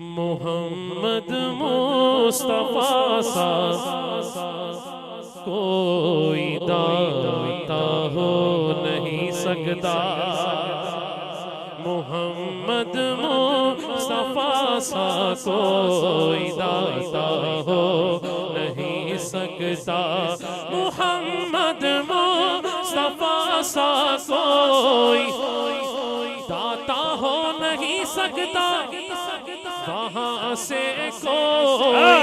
محمد مصطفیٰ سا کوئی داتا ہو نہیں سکتا، محمد مصطفیٰ سا کوئی داتا ہو نہیں سکتا، محمد مصطفیٰ سا کوئی داتا ہو نہیں سکتا، وہاں سے کوئی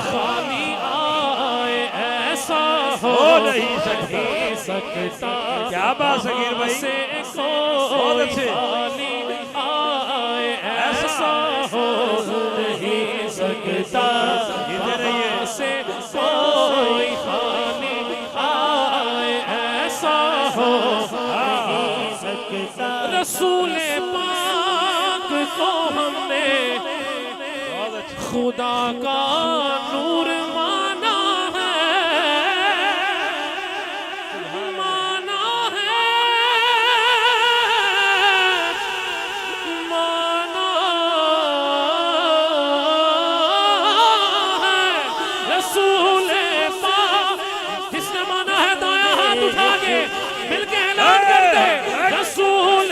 خالی آئے ایسا ہو نہیں سکتا، کیا بات سگیر بھائی، سے کوئی خالی آئے ایسا ہو نہیں سکتا، وہاں سے کوئی خالی آئے ایسا ہو نہیں سکتا، رسول پاک کو ہم نے خدا کا نور مانا ہے، مانا ہے، مانا ہے، رسول پاک جس نے مانا ہے دایاں ہاتھ اٹھا کے مل کے اعلان کر دے، رسول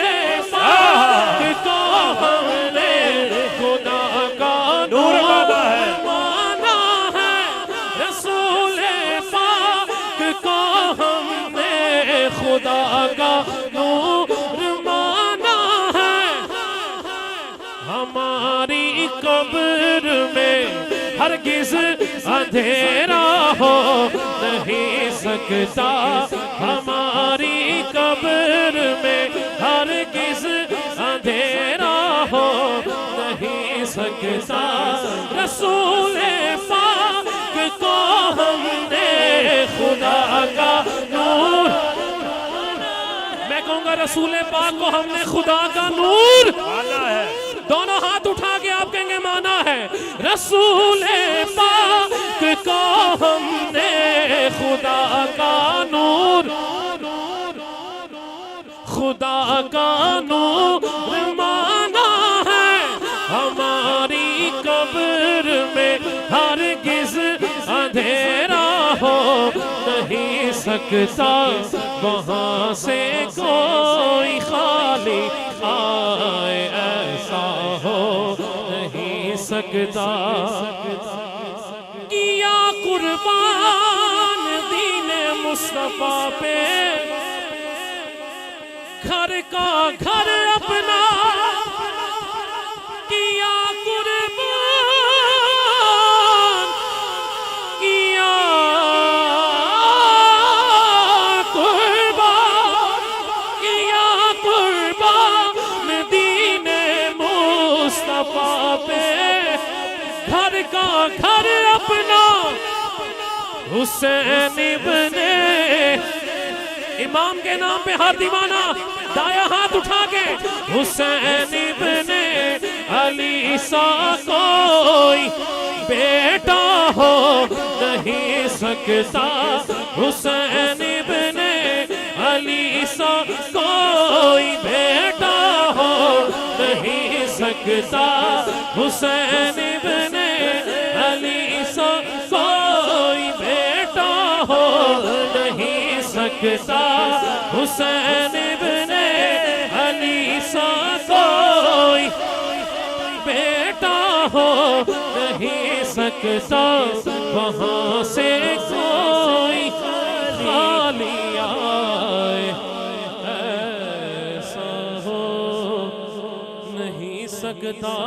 پاک کو ہم نے خدا کا نور مانا ہے، رسول پاک کو ہم نے خدا کا نور مانا ہے، ہماری قبر میں ہرگز اندھیرا ہو نہیں سکتا، ہماری قبر میں ہرگز اندھیرا ہو نہیں سکتا، رسول پاک کو ہم نے خدا کا نور، میں کہوں گا رسول پاک کو ہم نے خدا کا نور مانا ہے، دونوں ہاتھ اٹھا کے آپ کہیں گے مانا ہے، رسول پاک کو ہم نے خدا کا نور، خدا کا نور مانا ہے، ہماری قبر میں ہرگز اندھیرا ہو نہیں سکتا، وہاں سے کوئی خالی آئے ایسا ہو نہیں سکتا، کیا قربان دین مصطفیٰ پہ گھر کا گھر اپنا، کیا قربان، کیا قربان، کیا قربان دین مصطفیٰ پہ گھر کا گھر اپنا، حسین ابن امام کے نام پہ ہر دیوانہ دایاں ہاتھ اٹھا کے، حسین ابن علی سا کوئی بیٹا ہو نہیں سکتا، حسین ابن علی سا کوئی بیٹا ہو نہیں سکتا، حسین ابن علی سا کوئی بیٹا ہو نہیں سکتا، حسین ابن علی سا کوئی بیٹا ہو نہیں سکتا، وہاں سے کوئی خالی آئے ایسا ہو نہیں سکتا۔